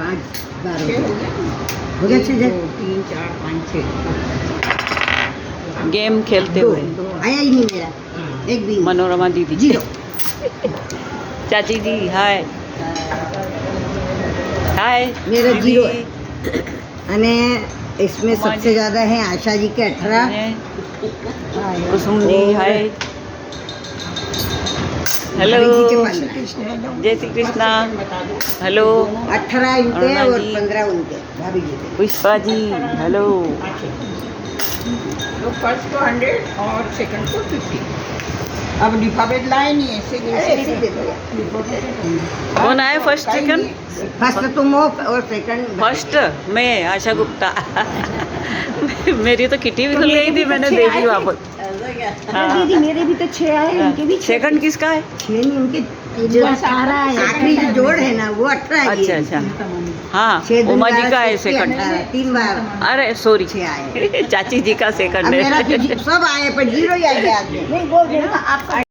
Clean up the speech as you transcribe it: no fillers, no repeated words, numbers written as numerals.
5 12 हो गया 6 2 3 4 5 6 गेम खेलते हुए आया ही नहीं मेरा एक भी नहीं। मनोरमा दीदी 0 चाची जी हाय हाय मेरा दीदी। 0 है અને इसमें सबसे ज़्यादा है आशा जी के 18 कुसुम जी हाय हेलो भाभी जी के 15 जय श्री कृष्णा हेलो 18 इनके अरुणा और जी। 15 उनके भाभी जी के। पुष्पा जी हेलो तो फर्स्ट को 100 और सेकंड को 50। अब अल्फाबेट लाए नहीं ऐसे ऐसे दे दो यार। कौन आए फर्स्ट सेकंड फर्स्ट तुम हो और सेकंड फर्स्ट मैं आशा गुप्ता मेरी तो किटी भी खुल गई थी मैंने देखी वापस हाँ। दीदी मेरे भी तो 6 आए उनके भी 6 सेकंड किसका है 6 नहीं उनके जो 18 है आखिरी जो जोड़ है ना वो 18 है अच्छा अच्छा हाँ 6 दिन उमा जी बाद का है 6 सेकंड 18, 3 बार अरे सॉरी 6 आए चाची जी का अब सेकंड मेरा है तो सब आए पर 0 ही आ गया नहीं बोल देना आप